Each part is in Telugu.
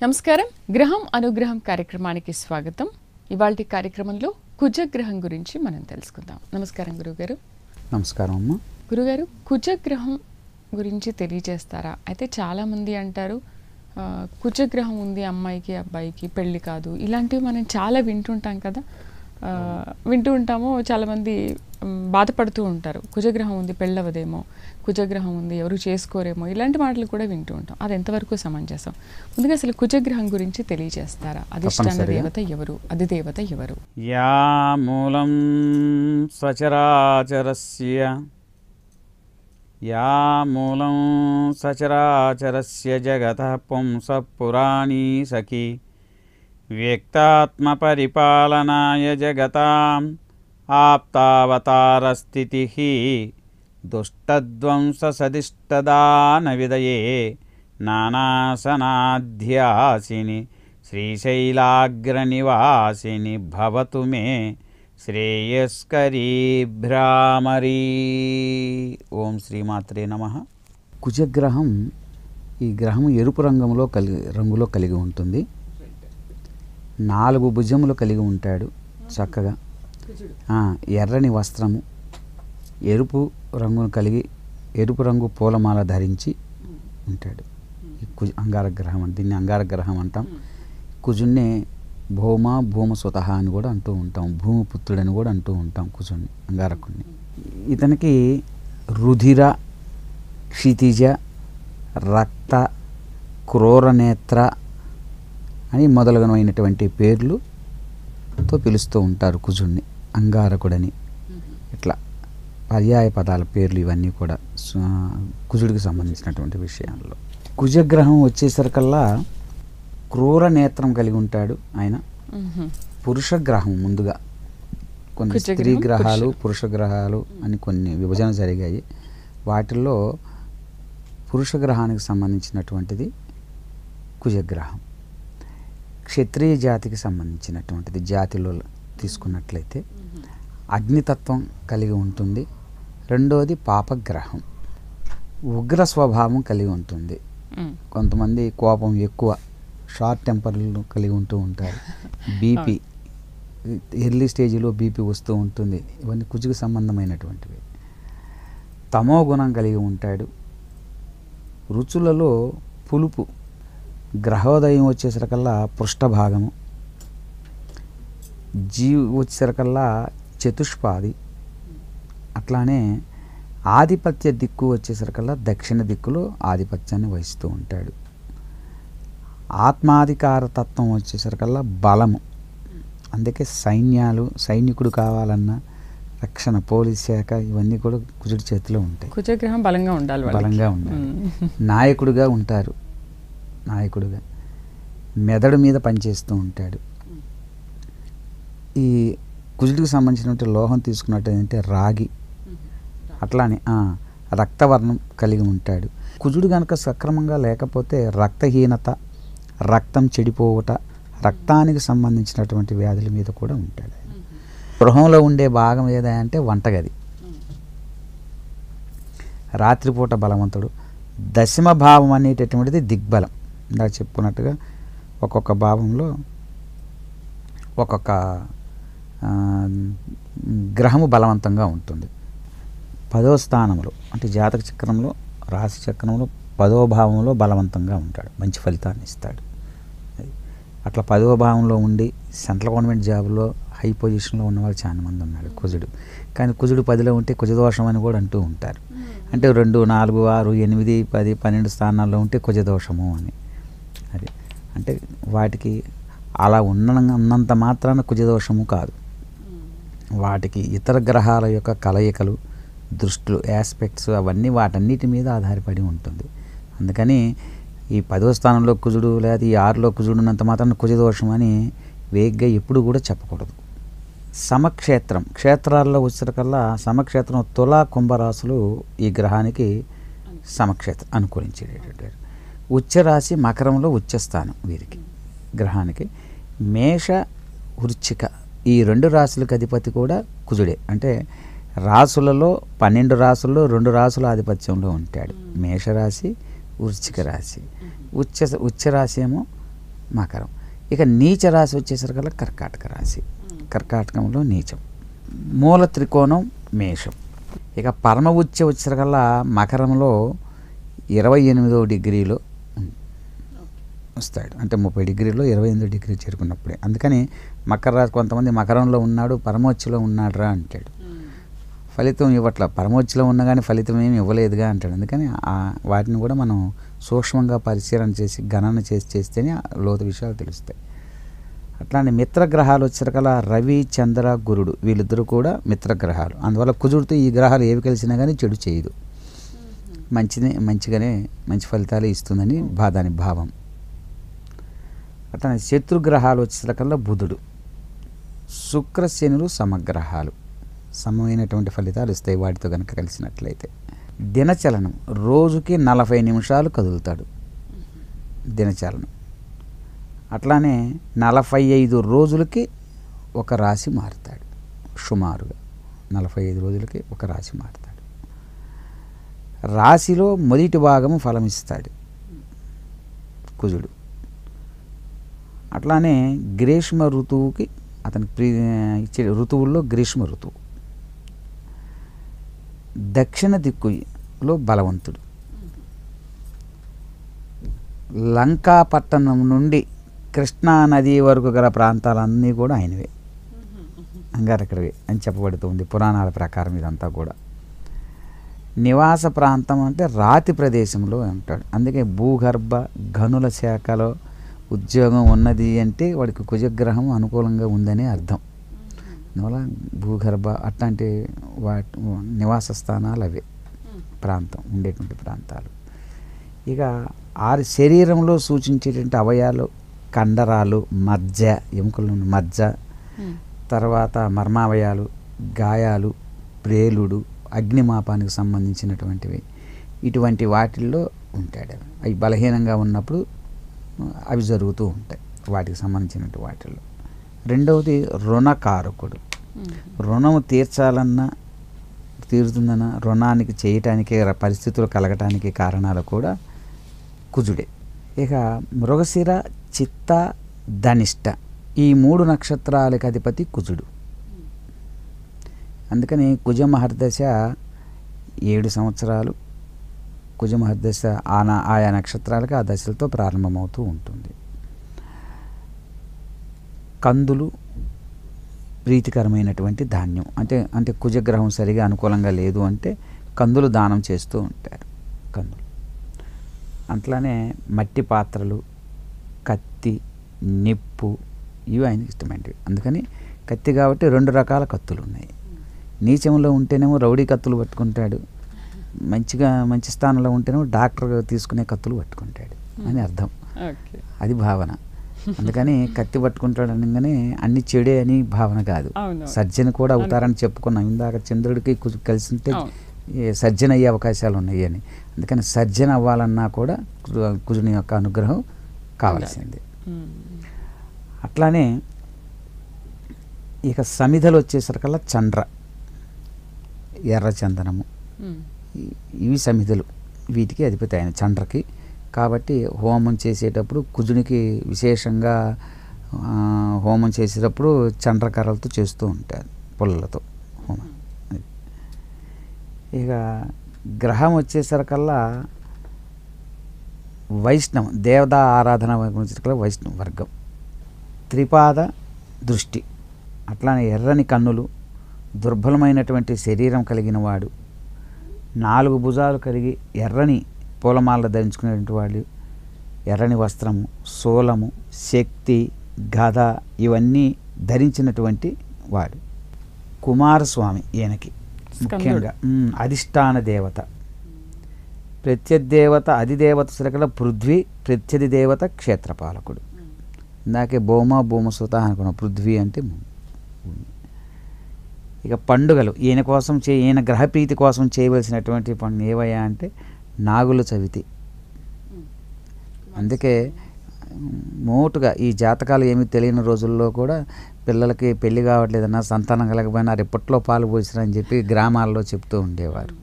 నమస్కారం. గ్రహం అనుగ్రహం కార్యక్రమానికి స్వాగతం. ఇవాల్టి కార్యక్రమంలో కుజగ్రహం గురించి మనం తెలుసుకుందాం. నమస్కారం గురుగారు. నమస్కారం అమ్మ. గురుగారు, కుజగ్రహం గురించి తెలియజేస్తారా? అయితే చాలామంది అంటారు కుజగ్రహం ఉంది అమ్మాయికి అబ్బాయికి పెళ్ళి కాదు, ఇలాంటివి మనం చాలా వింటుంటాం కదా. వింటూ ఉంటాము, చాలామంది బాధపడుతూ ఉంటారు. కుజగ్రహం ఉంది పెళ్ళవదేమో, కుజగ్రహం ఉంది ఎవరు చేసుకోరేమో, ఇలాంటి మాటలు కూడా వింటూ ఉంటాం. అది ఎంతవరకు సమంజసం? ముందుగా అసలు కుజగ్రహం గురించి తెలియజేస్తారా? అధిష్టాన దేవత ఎవరు, అధిదేవత ఎవరు? యా మూలం సచరాచరస్య జగతః పుంసః పురాణీ సఖీ వ్యక్తాత్మ పరిపాలనాయ జగతాం ఆప్తావతారస్థితిః దుష్టధ్వంస సదిష్టదాన విదయే నానాసనాధ్యాసిని శ్రీశైలాగ్రనివాసిని భవతు మే శ్రేయస్కరీ భ్రామరీ. ఓం శ్రీమాత్రే నమః. కుజగ్రహం, ఈ గ్రహం ఎరుపు రంగులో కలిగి ఉంటుంది. 4 భుజములు కలిగి ఉంటాడు. చక్కగా ఎర్రని వస్త్రము, ఎరుపు రంగును కలిగి ఎరుపు రంగు పూలమాల ధరించి ఉంటాడు. ఈ అంగారగ్రహం అంటే, దీన్ని అంగారగ్రహం అంటాం. కుజున్నే భూమసుత అని కూడా అంటూ ఉంటాం, భూమిపుత్రుడని కూడా అంటూ ఉంటాం కుజున్ని, అంగారకుడిని. ఇతనికి రుధిర, క్షితిజ, రక్త, క్రూరనేత్ర అని మొదలగునైనటువంటి పేర్లుతో పిలుస్తూ ఉంటారు కుజుడిని, అంగారకుడని. ఇట్లా పర్యాయ పదాల పేర్లు ఇవన్నీ కూడా కుజుడికి సంబంధించినటువంటి విషయాల్లో. కుజగ్రహం వచ్చేసరికల్లా క్రూర నేత్రం కలిగి ఉంటాడు ఆయన. పురుష గ్రహం ముందుగా, కొన్ని స్త్రీ గ్రహాలు పురుష గ్రహాలు అని కొన్ని విభజన జరిగాయి. వాటిల్లో పురుష గ్రహానికి సంబంధించినటువంటిది కుజగ్రహం. క్షత్రియ జాతికి సంబంధించినటువంటిది జాతిలో తీసుకున్నట్లయితే అగ్నితత్వం కలిగి ఉంటుంది. రెండోది పాపగ్రహం, ఉగ్ర స్వభావం కలిగి ఉంటుంది. కొంతమంది కోపం ఎక్కువ, షార్ట్ టెంపర్లు కలిగి ఉంటూ ఉంటారు. బీపీ ఎర్లీ స్టేజ్లో బీపీ వస్తూ ఉంటుంది. ఇవన్నీ కుజుకు సంబంధమైనటువంటివి. తమో గుణం కలిగి ఉంటాడు. రుచులలో పులుపు, గ్రహోదయం వచ్చేసరికల్లా పృష్ఠభాగము, వచ్చేసరికల్లా చతుష్పాది. అట్లానే ఆధిపత్య దిక్కు వచ్చేసరికల్లా దక్షిణ దిక్కులో ఆధిపత్యాన్ని వహిస్తూ ఉంటాడు. ఆత్మాధికార తత్వం వచ్చేసరికల్లా బలము. అందుకే సైనికుడు కావాలన్నా రక్షణ, పోలీస్ శాఖ ఇవన్నీ కూడా కుజుడి చేతిలో ఉంటాయి. కుజగ్రహం బలంగా ఉండాలి. నాయకుడిగా ఉంటారు. నాయకుడిగా మెదడు మీద పనిచేస్తూ ఉంటాడు. ఈ కుజుడికి సంబంధించినటువంటి లోహం తీసుకున్నట్టయితే రాగి, అట్లానే రక్తవర్ణం కలిగి ఉంటాడు. కుజుడు కనుక సక్రమంగా లేకపోతే రక్తహీనత, రక్తం చెడిపోవట, రక్తానికి సంబంధించినటువంటి వ్యాధుల మీద కూడా ఉంటాడు. గృహంలో ఉండే భాగం ఏదంటే వంటగది. రాత్రిపూట బలవంతుడు. దశమ భావం అనేటటువంటిది దిగ్బలం. ఇందాక చెప్పుకున్నట్టుగా ఒక్కొక్క భావంలో ఒక్కొక్క గ్రహము బలవంతంగా ఉంటుంది. 10వ స్థానంలో అంటే జాతక చక్రంలో, రాశి చక్రంలో 10వ భావంలో బలవంతంగా ఉంటాడు, మంచి ఫలితాన్ని ఇస్తాడు. అట్లా 10వ భావంలో ఉండి సెంట్రల్ గవర్నమెంట్ జాబ్లో హై పొజిషన్లో ఉన్నవాళ్ళు చాలా మంది ఉన్నారు కుజుడు. కానీ కుజుడు 10లో ఉంటే కుజదోషం అని కూడా అంటూ ఉంటారు. అంటే 2, 4, 6, 8, 10, 12 స్థానాల్లో ఉంటే కుజదోషము అని. అది అంటే వాటికి అలా ఉన్నంత మాత్రాన కుజదోషము కాదు. వాటికి ఇతర గ్రహాల యొక్క కలయికలు, దృష్టులు, యాస్పెక్ట్స్ అవన్నీ వాటన్నిటి మీద ఆధారపడి ఉంటుంది. అందుకని ఈ 10వ స్థానంలో కుజుడు లేదా ఈ 6లో కుజుడు ఉన్నంత మాత్రాన కుజదోషం అని వేగ్గా ఎప్పుడు కూడా చెప్పకూడదు. సమక్షేత్రం, క్షేత్రాల్లో వచ్చేసరికల్లా సమక్షేత్రం తులా కుంభరాశులు ఈ గ్రహానికి సమక్షేత్రం అనుకూలించేటటువంటి. ఉచ్చరాశి మకరంలో ఉచ్చస్థానం వీరికి గ్రహానికి. మేష వృశ్చిక ఈ 2 రాశులకు అధిపతి కూడా కుజుడే. అంటే రాసులలో 12 రాసుల్లో 2 రాసుల ఆధిపత్యంలో ఉంటాడు. మేషరాశి, వృశ్చిక రాశి. ఉచ్చ రాశి ఏమో మకరం. ఇక నీచ రాశి వచ్చేసరికల్లా కర్కాటక రాశి. కర్కాటకంలో నీచం. మూల త్రికోణం మేషం. ఇక పరమ ఉచ్చ వచ్చేసరికల్లా మకరంలో 28వ డిగ్రీలో వస్తాడు. అంటే 30 డిగ్రీలో 28 డిగ్రీ చేరుకున్నప్పుడే. అందుకని మకర రాశి కొంతమంది మకరంలో ఉన్నాడు పరమోచ్చలో ఉన్నాడురా అంటాడు. ఫలితం ఇవ్వట్ల, పరమోచ్చలో ఉన్నా కానీ ఫలితం ఏమి ఇవ్వలేదుగా అంటాడు. అందుకని వాటిని కూడా మనం సూక్ష్మంగా పరిశీలన చేసి గణన చేస్తేనే లోతు విషయాలు తెలుస్తాయి. అట్లానే మిత్రగ్రహాలు వచ్చేసరికల్లా రవి, చంద్ర, గురుడు వీళ్ళిద్దరూ కూడా మిత్రగ్రహాలు. అందువల్ల కుజుడితో ఈ గ్రహాలు ఏవి కలిసినా కానీ చెడు చేయదు, మంచిగానే మంచి ఫలితాలు ఇస్తుందని దాని భావం. అట్లానే శత్రుగ్రహాలు వచ్చేసరికల్లా బుధుడు, శుక్ర, శనులు సమగ్రహాలు. సమమైనటువంటి ఫలితాలు ఇస్తాయి వాటితో కనుక కలిసినట్లయితే. దినచలనం రోజుకి 40 నిమిషాలు కదులుతాడు దినచలనం. అట్లానే 45 రోజులకి ఒక రాశి మారుతాడు. సుమారుగా 45 రోజులకి ఒక రాశి మారుతాడు. రాశిలో మొదటి భాగము ఫలమిస్తాడు కుజుడు. అట్లానే గ్రీష్మ ఋతువుకి అతనికి ఇచ్చే ఋతువుల్లో గ్రీష్మ ఋతువు. దక్షిణ దిక్కులో బలవంతుడు. లంకాపట్టణం నుండి కృష్ణా నది వరకు గల ప్రాంతాలన్నీ కూడా ఆయనవే, అంగారక్కడవే అని చెప్పబడుతుంది పురాణాల ప్రకారం. ఇదంతా కూడా నివాస ప్రాంతం అంటే రాతి ప్రదేశంలో ఉంటాడు. అందుకే భూగర్భ గనుల శాఖలో ఉద్యోగం ఉన్నది అంటే వాడికి కుజగ్రహం అనుకూలంగా ఉందని అర్థం. అందువల్ల భూగర్భ అట్లాంటి నివాస స్థానాలు అవే ప్రాంతం ఉండేటువంటి ప్రాంతాలు. ఇక శరీరంలో సూచించేటువంటి అవయాలు కండరాలు, మజ్జ, ఎముకల మజ్జ, తర్వాత మర్మావయాలు, గాయాలు, ప్రేలుడు, అగ్నిమాపానికి సంబంధించినటువంటివి ఇటువంటి వాటిల్లో ఉంటాడు. అవి బలహీనంగా ఉన్నప్పుడు అవి జరుగుతూ ఉంటాయి వాటికి సంబంధించినటువంటి వాటిల్లో. రెండవది రుణకారకుడు. రుణము తీర్చాలన్నా తీరుతుందన్నా రుణానికి చేయటానికి పరిస్థితులు కలగటానికి కారణాలు కూడా కుజుడే. ఇక మృగశిర, చిత్త, ధనిష్ట ఈ 3 నక్షత్రాలకు అధిపతి కుజుడు. అందుకని కుజ మహర్దశ 7 సంవత్సరాలు కుజ మహర్దశ ఆయా నక్షత్రాలకు ఆ దశలతో ప్రారంభమవుతూ ఉంటుంది. కందులు ప్రీతికరమైనటువంటి ధాన్యం. అంటే కుజగ్రహం సరిగా అనుకూలంగా లేదు అంటే కందులు దానం చేస్తూ ఉంటారు. కందులు అట్లానే మట్టి పాత్రలు, కత్తి, నిప్పు ఇవి ఆయనకి ఇష్టమైనవి. అందుకని కత్తి కాబట్టి 2 రకాల కత్తులు ఉన్నాయి. నీచంలో ఉంటేనేమో రౌడీ కత్తులు పట్టుకుంటాడు, మంచి స్థానంలో ఉంటేనేమో డాక్టర్ తీసుకునే కత్తులు పట్టుకుంటాడు అని అర్థం. అది భావన. అందుకని కత్తి పట్టుకుంటాడు అనగానే అన్ని చెడే అని భావన కాదు. సర్జన్ కూడా అవుతారని చెప్పుకున్నాం ఇందాక. చంద్రుడికి కలిసి ఉంటే సర్జన్ అయ్యే అవకాశాలు ఉన్నాయి అని. అందుకని సర్జన్ అవ్వాలన్నా కూడా కుజుని యొక్క అనుగ్రహం కావాల్సింది. అట్లానే ఇక సమిధలు వచ్చేసరికల్లా చండ్ర, ఎర్ర చందనము ఇవి సమిధలు. వీటికి అధిపతి ఆయన చండ్రకి. కాబట్టి హోమం చేసేటప్పుడు కుజునికి విశేషంగా హోమం చేసేటప్పుడు చండ్రకర్రలతో చేస్తూ ఉంటారు, పుల్లలతో హోమం. ఇక గ్రహం వచ్చేసరికల్లా వైష్ణవం, దేవతా ఆరాధన వైష్ణవ వర్గం. త్రిపాద దృష్టి, అట్లానే ఎర్రని కన్నులు, దుర్బలమైనటువంటి శరీరం కలిగిన వాడు, 4 భుజాలు కలిగి ఎర్రని పూలమాల ధరించుకునేటువంటి వాళ్ళు, ఎర్రని వస్త్రము, శూలము, శక్తి, గద ఇవన్నీ ధరించినటువంటి వాడు. కుమారస్వామి ఈయనకి ముఖ్యంగా అధిష్టాన దేవత. ప్రత్యదేవత అధిదేవత సరికల పృథ్వీ, ప్రత్యధి దేవత క్షేత్రపాలకుడు. ఇందాకే భూమసుత అనుకున్నాం, పృథ్వీ అంటే భూమి. ఇక పండుగలు ఈయన గ్రహప్రీతి కోసం చేయవలసినటువంటి పండుగ ఏవయ్యా అంటే నాగుల చవితి. అందుకే మోటుగా ఈ జాతకాలు ఏమీ తెలియని రోజుల్లో కూడా పిల్లలకి పెళ్లి కావట్లేదన్నా, సంతానం కలగకపోయినా రిప్పట్లో పాలు పోసిరా అని చెప్పి గ్రామాల్లో చెప్తూ ఉండేవారు.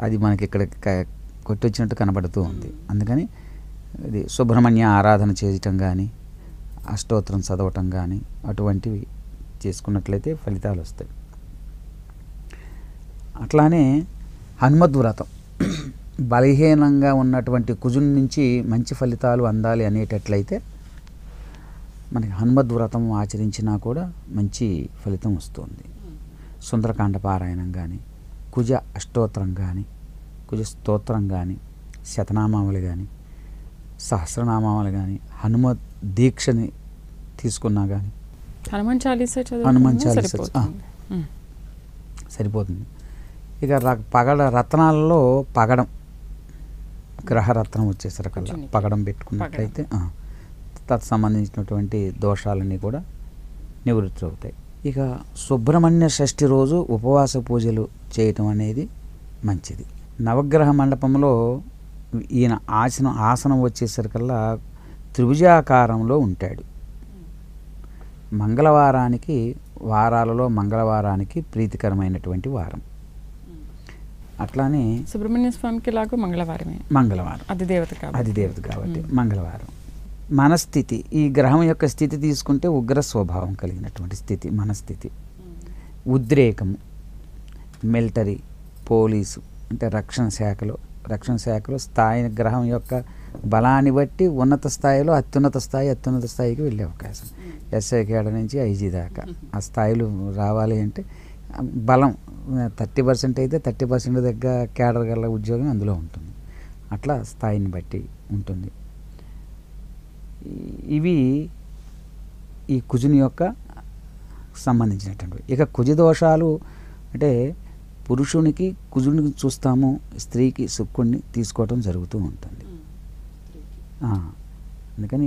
అది మనకి ఇక్కడ కొట్టొచ్చినట్టు కనబడుతూ ఉంది. అందుకని ఇది సుబ్రహ్మణ్య ఆరాధన చేయటం కానీ, అష్టోత్తరం చదవటం కానీ అటువంటివి చేసుకున్నట్లయితే ఫలితాలు వస్తాయి. అట్లానే హనుమద్వ్రతం, బలహీనంగా ఉన్నటువంటి కుజుని నుంచి మంచి ఫలితాలు అందాలి అనేటట్లయితే మనకి హనుమద్వ్రతం ఆచరించినా కూడా మంచి ఫలితం వస్తుంది. సుందరకాండ పారాయణం కానీ, కుజ అష్టోత్తరం కానీ, కుజ స్తోత్రం కానీ, శతనామావళి కానీ, సహస్రనామావళి కానీ, హనుమత్ దీక్షని తీసుకున్నా కానీ, హనుమాన్ చాలీసా హనుమాన్ చాలీసా సరిపోతుంది. ఇక రత్నాలలో పగడం, గ్రహరత్నం వచ్చేసరికల్లా పగడం పెట్టుకున్నట్లయితే తత్సంబంధించినటువంటి దోషాలన్నీ కూడా నివృత్తి అవుతాయి. ఇక సుబ్రహ్మణ్య షష్ఠి రోజు ఉపవాస పూజలు చేయటం అనేది మంచిది. నవగ్రహ మండపంలో ఈయన ఆసనం వచ్చేసరికల్లా త్రిభుజాకారంలో ఉంటాడు. మంగళవారానికి, వారాలలో మంగళవారానికి ప్రీతికరమైనటువంటి వారం. అట్లానే సుబ్రహ్మణ్య స్వామికి లాగా మంగళవారమే, మంగళవారం అది దేవత కాబట్టి మంగళవారం. మనస్థితి, ఈ గ్రహం యొక్క స్థితి తీసుకుంటే ఉగ్ర స్వభావం కలిగినటువంటి స్థితి మనస్థితి. ఉద్రేకము, మిలిటరీ, పోలీసు అంటే రక్షణ శాఖలో స్థాయి గ్రహం యొక్క బలాన్ని బట్టి ఉన్నత స్థాయిలో అత్యున్నత స్థాయికి వెళ్ళే అవకాశం. ఎస్ఐ కేడర్ నుంచి ఐజీ దాకా ఆ స్థాయిలో రావాలి అంటే బలం 30% అయితే 30% దగ్గర కేడర్ గల ఉద్యోగం అందులో ఉంటుంది. అట్లా స్థాయిని బట్టి ఉంటుంది. ఇవి ఈ కుజుని యొక్క సంబంధించినటువంటి. ఇక కుజ దోషాలు అంటే పురుషునికి కుజునికి చూస్తాము, స్త్రీకి శుక్రుడిని తీసుకోవటం జరుగుతూ ఉంటుంది. అందుకని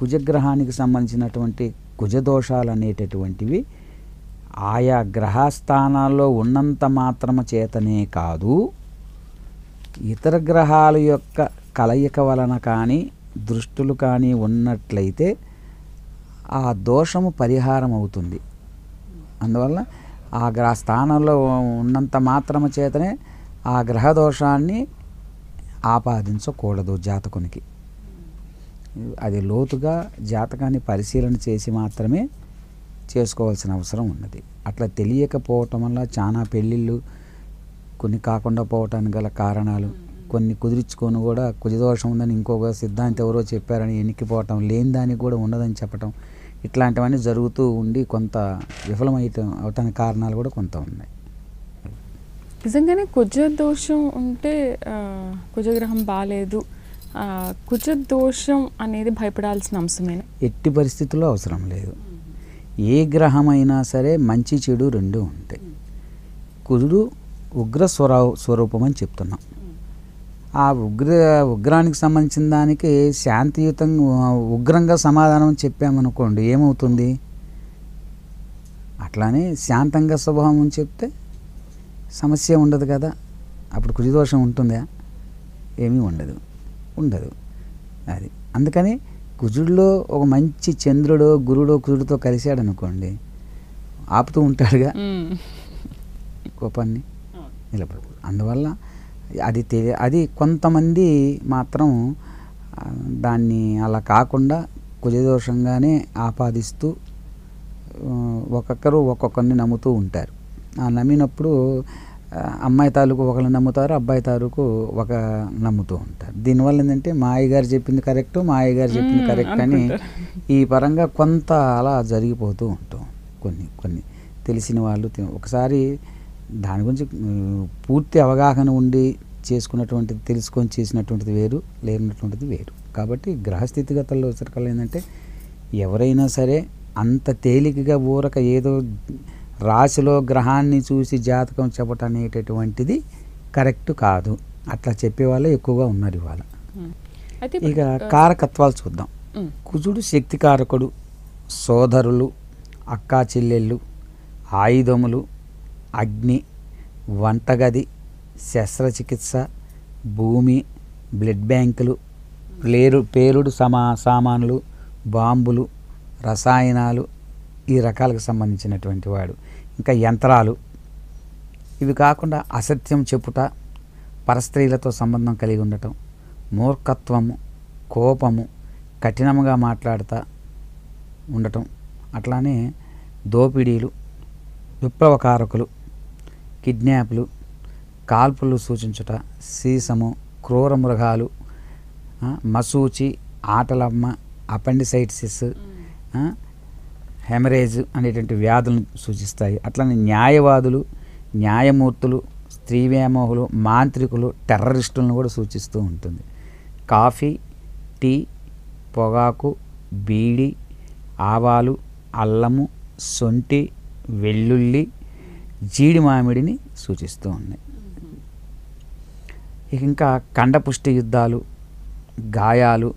కుజగ్రహానికి సంబంధించినటువంటి కుజదోషాలు అనేటటువంటివి ఆయా గ్రహస్థానాల్లో ఉన్నంత మాత్రమ చేతనే కాదు, ఇతర గ్రహాల యొక్క కలయిక వలన కానీ దృష్టులు కానీ ఉన్నట్లయితే ఆ దోషము పరిహారం అవుతుంది. అందువల్ల ఆ గ్రహ స్థానంలో ఉన్నంత మాత్రమ చేతనే ఆ గ్రహ దోషాన్ని ఆపాదించకూడదు జాతకునికి. అది లోతుగా జాతకాన్ని పరిశీలన చేసి మాత్రమే చేసుకోవాల్సిన అవసరం ఉన్నది. అట్లా తెలియకపోవటం వల్ల చాలా పెళ్ళిళ్ళు కొన్ని కాకుండా పోవటానికి గల కారణాలు, కొన్ని కుదిరించుకొని కూడా కుజదోషం ఉందని ఇంకొక సిద్ధాంతం ఎవరో చెప్పారని ఎన్నికిపోవటం, లేని దానికి కూడా ఉండదని చెప్పటం, ఇట్లాంటివన్నీ జరుగుతూ ఉండి కొంత అవటానికి కారణాలు కూడా కొంత ఉన్నాయి. నిజంగానే కుజ దోషం ఉంటే కుజగ్రహం బాగాలేదు, కుజ దోషం అనేది భయపడాల్సిన అంశమేనా? ఎట్టి పరిస్థితుల్లో అవసరం లేదు. ఏ గ్రహమైనా సరే మంచి చెడు రెండు ఉంటాయి. కుజుడు ఉగ్ర స్వరూపం అని చెప్తున్నాం. ఆ ఉగ్రానికి సంబంధించిన దానికి శాంతియుతంగా ఉగ్రంగా సమాధానం చెప్పామనుకోండి, ఏమవుతుంది? అట్లానే శాంతంగా స్వభావం అని చెప్తే సమస్య ఉండదు కదా. అప్పుడు కుజదోషం ఉంటుందా? ఏమీ ఉండదు. అది అందుకని కుజుడిలో ఒక మంచి చంద్రుడు గురుడు కుజుడితో కలిశాడు అనుకోండి, ఆపుతూ ఉంటాడుగా కోపాన్ని, నిలబడు. అందువల్ల అది కొంతమంది మాత్రం దాన్ని అలా కాకుండా కుజదోషంగానే ఆపాదిస్తూ ఒక్కొక్కరిని నమ్ముతూ ఉంటారు. నమ్మినప్పుడు అమ్మాయి తాలూకు ఒకరు నమ్ముతారు, అబ్బాయి తాలూకు ఒక నమ్ముతూ ఉంటారు. దీనివల్ల ఏంటంటే మా అయ్యగారు చెప్పింది కరెక్ట్, మా అయ్యగారు చెప్పింది కరెక్ట్ అని ఈ పరంగా కొంత అలా జరిగిపోతూ ఉంటాం. కొన్ని తెలిసిన వాళ్ళు ఒకసారి దాని గురించి పూర్తి అవగాహన ఉండి చేసుకున్నటువంటిది, తెలుసుకొని చేసినటువంటిది వేరు, లేనటువంటిది వేరు. కాబట్టి గ్రహస్థితిగతుల్లో సరికల్లా ఏంటంటే ఎవరైనా సరే అంత తేలికగా ఊరక ఏదో రాశిలో గ్రహాన్ని చూసి జాతకం చెప్పటం అనేటటువంటిది కరెక్ట్ కాదు. అట్లా చెప్పేవాళ్ళే ఎక్కువగా ఉన్నారు ఇవాళ. ఇక కారకత్వాలు చూద్దాం. కుజుడు శక్తికారకుడు, సోదరులు, అక్కా చెల్లెళ్ళు, ఆయుధములు, అగ్ని, వంటగది, శస్త్రచికిత్స, భూమి, బ్లడ్ బ్యాంకులు, పేలుడు సామాన్లు, బాంబులు, రసాయనాలు, ఈ రకాలకు సంబంధించినటువంటి వాడు. ఇంకా యంత్రాలు, ఇవి కాకుండా అసత్యం చెప్పుట, పరస్త్రీలతో సంబంధం కలిగి ఉండటం, మూర్ఖత్వము, కోపము, కఠినంగా మాట్లాడుతూ ఉండటం, అట్లానే దోపిడీలు, విప్లవకారకులు, కిడ్నాప్లు, కాల్పులు సూచించుట, సీసము, క్రూర మృగాలు, మసూచి, ఆటలమ్మ, అపెండిసైటిసిస్, హెమరేజ్ అనేటువంటి వ్యాధులను సూచిస్తాయి. అట్లనే న్యాయవాదులు, న్యాయమూర్తులు, స్త్రీ వ్యామోహులు, మాంత్రికులు, టెర్రరిస్టులను కూడా సూచిస్తూ ఉంటుంది. కాఫీ, టీ, పొగాకు, బీడి, ఆవాలు, అల్లము, సొంటి, వెల్లుల్లి, జీడి మామిడిని సూచిస్తూ ఉన్నాయి. ఇంకా కండపుష్టి యుద్ధాలు, గాయాలు,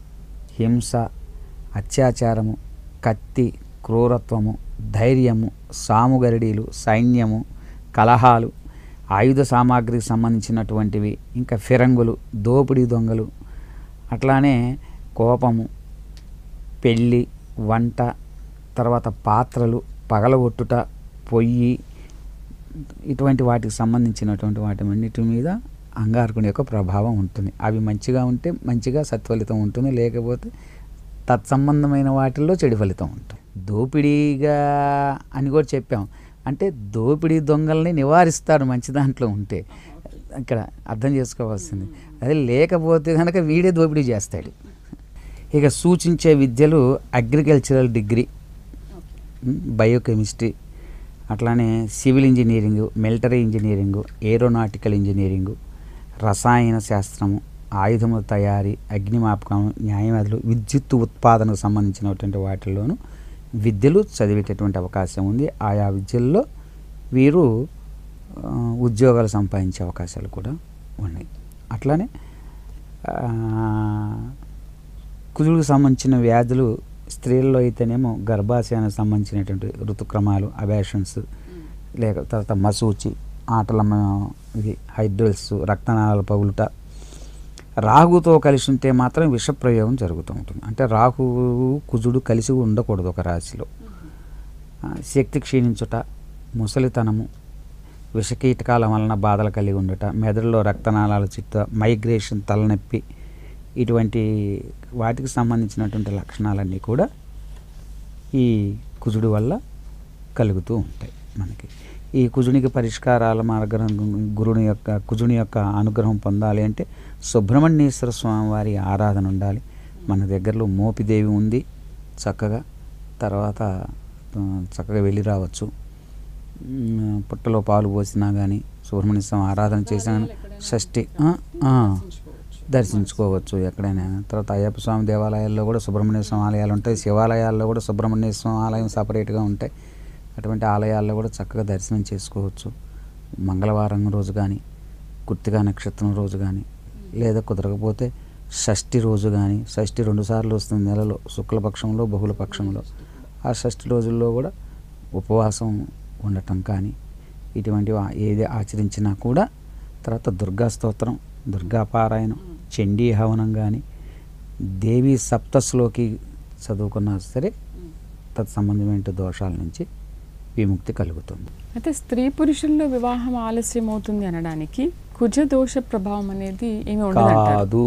హింస, అత్యాచారము, కత్తి, క్రూరత్వము, ధైర్యము, సాముగరిడీలు, సైన్యము, కలహాలు, ఆయుధ సామాగ్రికి సంబంధించినటువంటివి, ఇంకా ఫిరంగులు, దోపిడీ దొంగలు, అట్లానే కోపము, పెళ్ళి, వంట, తర్వాత పాత్రలు, పగలగొట్టుట, పొయ్యి, ఇటువంటి వాటికి సంబంధించినటువంటి వాటి మీద అంగారకుని యొక్క ప్రభావం ఉంటుంది. అవి మంచిగా ఉంటే మంచిగా సత్ఫలితం ఉంటుంది, లేకపోతే తత్సంబంధమైన వాటిల్లో చెడు ఫలితం ఉంటుంది. దోపిడీగా అని కూడా చెప్పాం, అంటే దోపిడీ దొంగల్ని నివారిస్తాడు మంచి దాంట్లో ఉంటే, ఇక్కడ అర్థం చేసుకోవాల్సింది. అదే లేకపోతే కనుక వీడే దోపిడీ చేస్తాడు. ఇక సూచించే విద్యలు అగ్రికల్చరల్ డిగ్రీ, బయోకెమిస్ట్రీ, అట్లానే civil engineering, military engineering, aeronautical engineering, రసాయన శాస్త్రము, ఆయుధముల తయారీ, అగ్నిమాపకం, న్యాయవాదులు, విద్యుత్తు ఉత్పాదనకు సంబంధించినటువంటి వాటిల్లోనూ విద్యలు చదివేటటువంటి అవకాశం ఉంది. ఆయా విద్యల్లో వీరు ఉద్యోగాలు సంపాదించే అవకాశాలు కూడా ఉన్నాయి. అట్లానే కుజుడికి సంబంధించిన వ్యాధులు స్త్రీల్లో అయితేనేమో గర్భాశయానికి సంబంధించినటువంటి ఋతుక్రమాలు, అబాషన్స్, లేక తర్వాత మసూచి, ఆటలమ్మ, ఇది హైడ్రల్స్, రక్తనాళాలు పగులుట. రాహుతో కలిసి ఉంటే మాత్రం విషప్రయోగం జరుగుతూ ఉంటుంది. అంటే రాహు కుజుడు కలిసి ఉండకూడదు ఒక రాశిలో. శక్తి క్షీణించుట, ముసలితనము, విషకీటకాల వలన బాధలు కలిగి ఉండట, మెదడులో రక్తనాళాలు చిట్ట, మైగ్రేషన్, తలనొప్పి, ఇటువంటి వాటికి సంబంధించినటువంటి లక్షణాలన్నీ కూడా ఈ కుజుడు వల్ల కలుగుతూ ఉంటాయి మనకి. ఈ కుజునికి పరిష్కారాల మార్గం కుజుని యొక్క అనుగ్రహం పొందాలి అంటే సుబ్రహ్మణ్యేశ్వర స్వామి వారి ఆరాధన ఉండాలి. మన దగ్గరలో మోపిదేవి ఉంది, చక్కగా తర్వాత చక్కగా వెళ్ళి రావచ్చు. పుట్టలో పాలు పోసినా కానీ సుబ్రహ్మణ్య స్వామి ఆరాధన చేసినా కానీ షష్ఠి దర్శించుకోవచ్చు ఎక్కడైనా. తర్వాత అయ్యప్ప స్వామి దేవాలయాల్లో కూడా సుబ్రహ్మణ్య స్వామి ఆలయాలు ఉంటాయి, శివాలయాల్లో కూడా సుబ్రహ్మణ్య స్వామి ఆలయం సపరేట్గా ఉంటాయి. అటువంటి ఆలయాల్లో కూడా చక్కగా దర్శనం చేసుకోవచ్చు. మంగళవారం రోజు కానీ, కృత్తికా నక్షత్రం రోజు కానీ, లేదా కుదరకపోతే షష్ఠి రోజు కానీ. షష్ఠి 2 సార్లు వస్తుంది నెలలో, శుక్లపక్షంలో, బహుళపక్షంలో. ఆ షష్ఠి రోజుల్లో కూడా ఉపవాసం ఉండటం కానీ, ఇటువంటివి ఏది ఆచరించినా కూడా, తర్వాత దుర్గా స్తోత్రం, దుర్గా పారాయణం, చండీ హవనం కానీ, దేవీ సప్తశ్లోకి చదువుకున్నా సరే తత్సంబంధమైన దోషాల నుంచి విముక్తి కలుగుతుంది. అయితే స్త్రీ పురుషుల్లో వివాహం ఆలస్యం అవుతుంది అనడానికి కుజ దోష ప్రభావం అనేది ఏమి కాదు.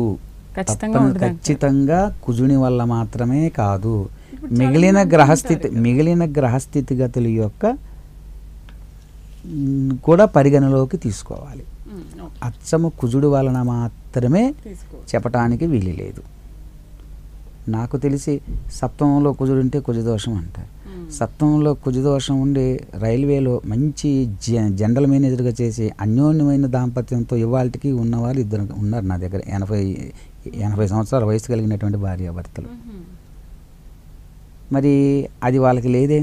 ఖచ్చితంగా కుజుని వల్ల మాత్రమే కాదు, మిగిలిన గ్రహస్థితిగతుల యొక్క కూడా పరిగణలోకి తీసుకోవాలి. అచ్చము కుజుడు వలన మాత్రమే చెప్పటానికి వీలు లేదు. నాకు తెలిసి సప్తమంలో కుజుడు ఉంటే కుజదోషం అంటారు. సప్తమంలో కుజదోషం ఉండి రైల్వేలో మంచి జనరల్ మేనేజర్గా చేసి అన్యోన్యమైన దాంపత్యంతో ఇవాళకి ఉన్నవాళ్ళు 2 ఉన్నారు నా దగ్గర. 80 సంవత్సరాల వయసు కలిగినటువంటి భార్యాభర్తలు. మరి అది వాళ్ళకి లేదే,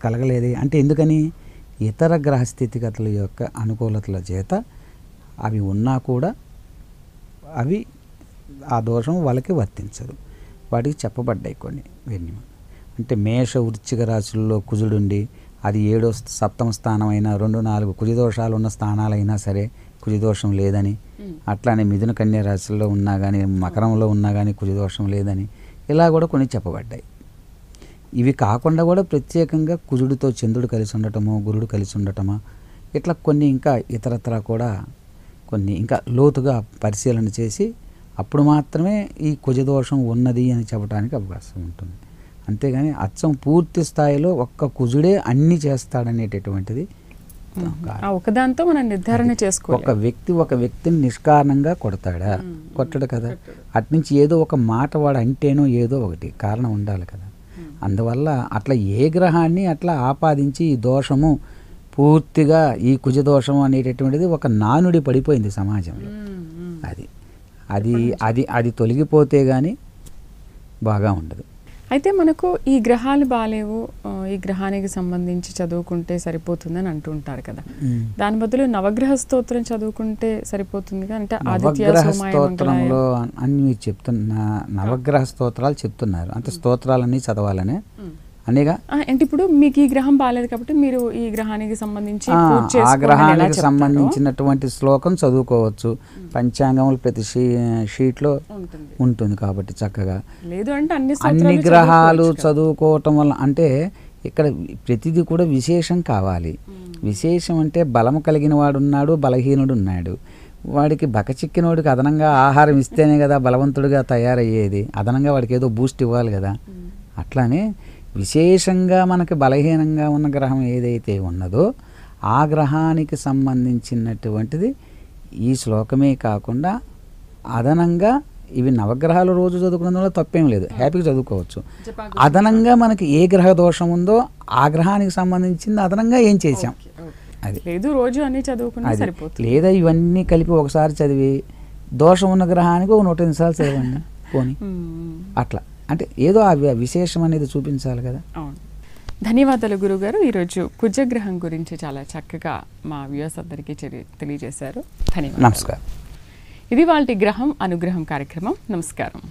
కలగలేదే అంటే ఎందుకని? ఇతర గ్రహస్థితిగతుల యొక్క అనుకూలతల చేత అవి ఉన్నా కూడా అవి ఆ దోషం వాళ్ళకి వర్తించదు. వాటికి చెప్పబడ్డాయి కొన్ని వెన్నిమ. అంటే మేష వృశ్చిక రాశుల్లో కుజుడుండి అది 7వ సప్తమ స్థానం అయినా 2, 4 కుజదోషాలు ఉన్న స్థానాలైనా సరే కుజదోషం లేదని, అట్లానే మిథున కన్యా రాశుల్లో ఉన్నా కానీ, మకరంలో ఉన్నా కానీ కుజదోషం లేదని, ఇలా కూడా కొన్ని చెప్పబడ్డాయి. ఇవి కాకుండా కూడా ప్రత్యేకంగా కుజుడితో చంద్రుడు కలిసి ఉండటము, గురుడు కలిసి ఉండటమా, ఇట్లా కొన్ని ఇంకా ఇతరత్రా కూడా కొన్ని ఇంకా లోతుగా పరిశీలన చేసి అప్పుడు మాత్రమే ఈ కుజదోషం ఉన్నది అని చెప్పడానికి అవకాశం ఉంటుంది. అంతేగాని అచ్చం పూర్తి స్థాయిలో ఒక్క కుజుడే అన్నీ చేస్తాడనేటటువంటిది ఒకదాంతో మనం నిర్ధారణ చేసుకోవాలి. ఒక వ్యక్తిని నిష్కారణంగా కొడతాడా? కొట్టడు కదా. అట్నుంచి ఏదో ఒక మాట వాడు అంటేనో ఏదో ఒకటి కారణం ఉండాలి కదా. అందువల్ల అట్లా ఏ గ్రహాన్ని అట్లా ఆపాదించి ఈ దోషము పూర్తిగా ఈ కుజదోషం అనేటటువంటిది ఒక నానుడి పడిపోయింది సమాజంలో. అది అది అది అది తొలగిపోతే కానీ బాగా ఉండదు. అయితే మనకు ఈ గ్రహాలు బాలేవు, ఈ గ్రహానికి సంబంధించి చదువుకుంటే సరిపోతుందని అంటుంటారు కదా, దాని బదులు నవగ్రహ స్తోత్రం చదువుకుంటే సరిపోతుంది. అంటే నవగ్రహ స్తోత్రంలో అన్ని నవగ్రహ స్తోత్రాలు చెప్తున్నారు. అంటే స్తోత్రాలన్నీ చదవాలనే అనేగా. అంటే ఇప్పుడు మీకు ఈ గ్రహం బాలేదు కాబట్టి మీరు ఈ గ్రహానికి సంబంధించి ఆ గ్రహానికి సంబంధించినటువంటి శ్లోకం చదువుకోవచ్చు. పంచాంగములు ప్రతి షీట్లో ఉంటుంది కాబట్టి చక్కగా. లేదు అంటే అన్ని గ్రహాలు చదువుకోవటం వల్ల అంటే ఇక్కడ ప్రతిదీ కూడా విశేషం కావాలి. విశేషం అంటే బలము కలిగిన వాడు ఉన్నాడు, బలహీనుడు ఉన్నాడు. వాడికి బకచిక్కినోడికి అదనంగా ఆహారం ఇస్తేనే కదా బలవంతుడిగా తయారయ్యేది. అదనంగా వాడికి ఏదో బూస్ట్ ఇవ్వాలి కదా. అట్లానే విశేషంగా మనకి బలహీనంగా ఉన్న గ్రహం ఏదైతే ఉన్నదో ఆ గ్రహానికి సంబంధించినటువంటిది ఈ శ్లోకమే కాకుండా అదనంగా ఇవి నవగ్రహాలు రోజు చదువుకునే వల్ల తప్పేం లేదు, హ్యాపీగా చదువుకోవచ్చు. అదనంగా మనకి ఏ గ్రహ దోషం ఉందో ఆ గ్రహానికి సంబంధించింది అదనంగా ఏం చేసాం అది లేదు, రోజు అన్ని చదువుకుని సరిపోతుంది. లేదా ఇవన్నీ కలిపి ఒకసారి చదివి దోషం ఉన్న గ్రహానికి ఒక 108 సార్లు చదవండి పోనీ. అట్లా అంటే ఏదో ఆ విశేషం అనేది చూపించాలి కదా. అవును. ధన్యవాదాలు గురుగారు. ఈరోజు కుజగ్రహం గురించి చాలా చక్కగా మా వ్యూవర్స్ అందరికీ తెలియజేశారు. ధన్యవాదాలు. నమస్కారం. ఇది వాళ్ళ గ్రహం అనుగ్రహం కార్యక్రమం. నమస్కారం.